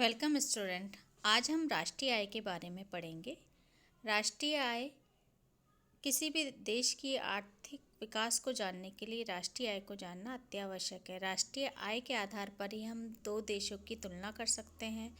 Welcome student. आज हम राष्ट्रीय आय के बारे में पढ़ेंगे। राष्ट्रीय आय किसी भी देश की आर्थिक विकास को जानने के लिए राष्ट्रीय आय को जानना अत्यावश्यक है। राष्ट्रीय आय के आधार पर ही हम दो देशों की तुलना कर सकते हैं।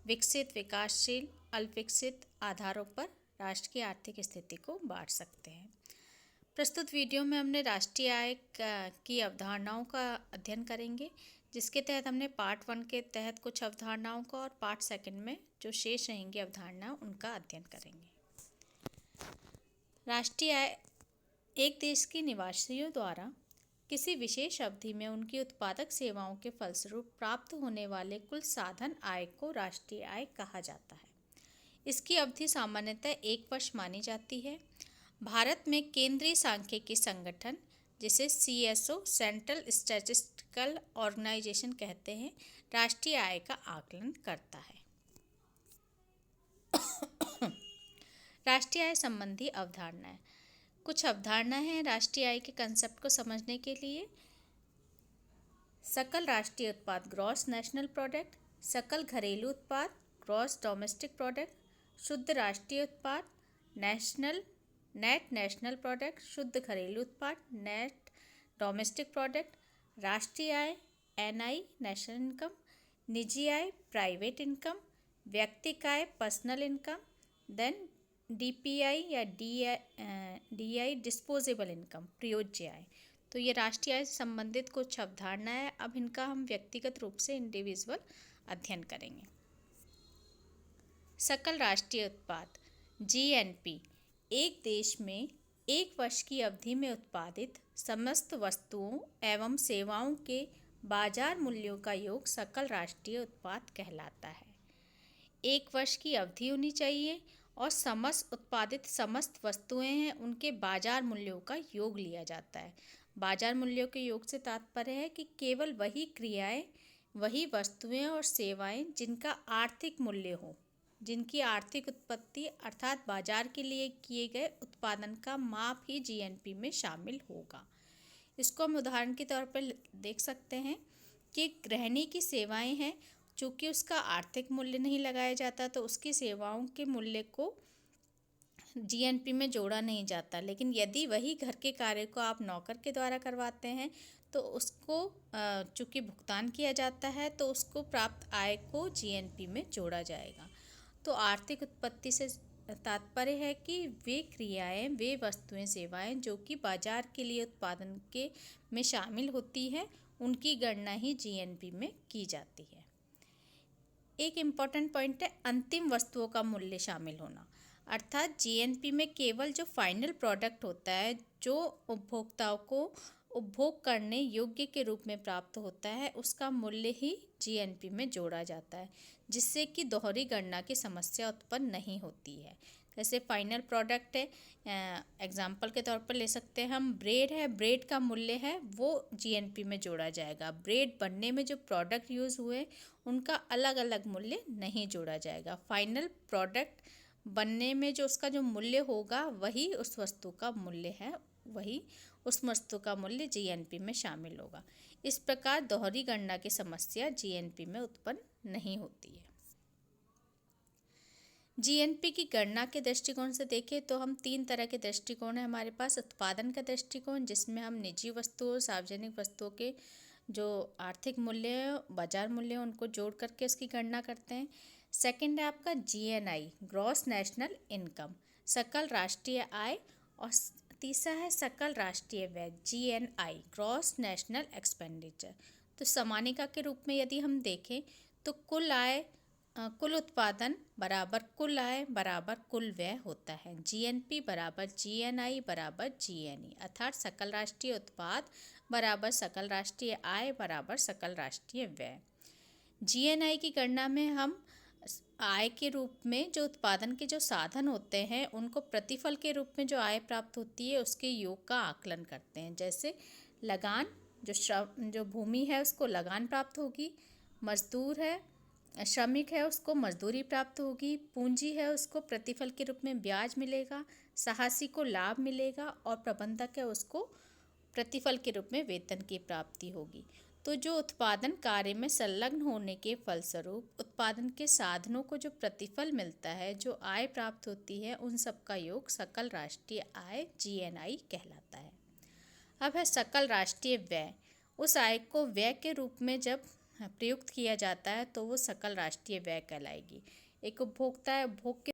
विकसित, विकासशील, अल्पविकसित आधारों पर राष्ट्र की आर्थिक स्थिति को बांट सकते हैं। प्रस्तुत वीडियो में हमने राष्ट्रीय आय की अवधारणाओं का अध्ययन करेंगे, जिसके तहत हमने पार्ट 1 के तहत कुछ अवधारणाओं का और पार्ट 2 में जो शेष रहेंगी अवधारणा उनका अध्ययन करेंगे। राष्ट्रीय आय एक देश के निवासियों द्वारा किसी विशेष अवधि में उनकी उत्पादक सेवाओं के फलस्वरूप प्राप्त होने वाले कुल साधन आय को राष्ट्रीय आय कहा जाता है। इसकी अवधि सामान्यतः 1 वर्ष मानी जाती है। भारत में केंद्रीय सांख्यिकी संगठन, जिसे CSO सेंट्रल स्टैटिस्टिकल ऑर्गेनाइजेशन कहते हैं, राष्ट्रीय आय का आकलन करता है। राष्ट्रीय आय संबंधी अवधारणाएं। कुछ अवधारणाएं हैं राष्ट्रीय आय के कंसेप्ट को समझने के लिए। सकल राष्ट्रीय उत्पाद ग्रॉस नेशनल प्रोडक्ट, सकल घरेलू उत्पाद ग्रॉस डोमेस्टिक प्रोडक्ट, शुद्ध राष्ट्रीय उत्पाद नेट नेशनल प्रोडक्ट, शुद्ध घरेलू उत्पाद नेट डोमेस्टिक प्रोडक्ट, राष्ट्रीय आय NI नेशनल इनकम, निजी आय प्राइवेट इनकम, व्यक्तिगत आय पर्सनल इनकम, देन DPI या DI डिस्पोजेबल इनकम प्रयोज्य आय। तो ये राष्ट्रीय आय से संबंधित कुछ अवधारणा है। अब इनका हम व्यक्तिगत रूप से इंडिविजुअल अध्ययन करेंगे। सकल राष्ट्रीय उत्पाद GNP एक देश में 1 वर्ष की अवधि में उत्पादित समस्त वस्तुओं एवं सेवाओं के बाजार मूल्यों का योग सकल राष्ट्रीय उत्पाद कहलाता है। 1 वर्ष की अवधि होनी चाहिए और समस्त उत्पादित समस्त वस्तुएं हैं, उनके बाजार मूल्यों का योग लिया जाता है। बाजार मूल्यों के योग से तात्पर्य है कि केवल वही क्रियाएं, वही वस्तुएं और सेवाएं जिनका आर्थिक मूल्य हो, जिनकी आर्थिक उत्पत्ति अर्थात बाजार के लिए किए गए उत्पादन का माप ही GNP में शामिल होगा। इसको हम उदाहरण के तौर पर देख सकते हैं कि गृहिणी की सेवाएं हैं, चूँकि उसका आर्थिक मूल्य नहीं लगाया जाता तो उसकी सेवाओं के मूल्य को GNP में जोड़ा नहीं जाता। लेकिन यदि वही घर के कार्य को आप नौकर के द्वारा करवाते हैं तो उसको चूँकि भुगतान किया जाता है तो उसको प्राप्त आय को GNP में जोड़ा जाएगा। तो आर्थिक उत्पत्ति से तात्पर्य है कि वे क्रियाएं, वे वस्तुएं, सेवाएं जो कि बाजार के लिए उत्पादन के में शामिल होती हैं, उनकी गणना ही GNP में की जाती है। एक इम्पॉर्टेंट पॉइंट है अंतिम वस्तुओं का मूल्य शामिल होना, अर्थात GNP में केवल जो फाइनल प्रोडक्ट होता है, जो उपभोक्ताओं को उपभोग करने योग्य के रूप में प्राप्त होता है, उसका मूल्य ही GNP में जोड़ा जाता है, जिससे कि दोहरी गणना की समस्या उत्पन्न नहीं होती है। जैसे फाइनल प्रोडक्ट है, एग्जाम्पल के तौर पर ले सकते हैं हम, ब्रेड है, ब्रेड का मूल्य है वो GNP में जोड़ा जाएगा। ब्रेड बनने में जो प्रोडक्ट यूज़ हुए उनका अलग अलग मूल्य नहीं जोड़ा जाएगा। फाइनल प्रोडक्ट बनने में जो उसका जो मूल्य होगा वही उस वस्तु का मूल्य है, वही उस वस्तु का मूल्य GNP में शामिल होगा। इस प्रकार दोहरी गणना की समस्या GNP में उत्पन्न नहीं होती है। GNP की गणना के दृष्टिकोण से देखें तो हम 3 तरह के दृष्टिकोण हैं हमारे पास। उत्पादन का दृष्टिकोण, जिसमें हम निजी वस्तुओं, सार्वजनिक वस्तुओं के जो आर्थिक मूल्य, बाजार मूल्य, उनको जोड़ करके उसकी गणना करते हैं। सेकंड है आपका GNI ग्रॉस नेशनल इनकम, सकल राष्ट्रीय आय। और तीसरा है सकल राष्ट्रीय व्यय GNI ग्रॉस नेशनल एक्सपेंडिचर। तो समानिका के रूप में यदि हम देखें तो कुल आय, कुल उत्पादन बराबर कुल आय बराबर कुल व्यय होता है। GNP बराबर GNI बराबर GNE, अर्थात सकल राष्ट्रीय उत्पाद बराबर सकल राष्ट्रीय आय बराबर सकल राष्ट्रीय व्यय। GNI की गणना में हम आय के रूप में जो उत्पादन के जो साधन होते हैं उनको प्रतिफल के रूप में जो आय प्राप्त होती है उसके योग का आकलन करते हैं। जैसे लगान, जो भूमि है उसको लगान प्राप्त होगी, मजदूर है, श्रमिक है, उसको मजदूरी प्राप्त होगी, पूंजी है उसको प्रतिफल के रूप में ब्याज मिलेगा, साहसी को लाभ मिलेगा और प्रबंधक है उसको प्रतिफल के रूप में वेतन की प्राप्ति होगी। तो जो उत्पादन कार्य में संलग्न होने के फलस्वरूप उत्पादन के साधनों को जो प्रतिफल मिलता है, जो आय प्राप्त होती है, उन सब का योग सकल राष्ट्रीय आय GNI कहलाता है। अब है सकल राष्ट्रीय व्यय। उस आय को व्यय के रूप में जब प्रयुक्त किया जाता है तो वो सकल राष्ट्रीय व्यय कहलाएगी। एक उपभोक्ता है, उपभोग के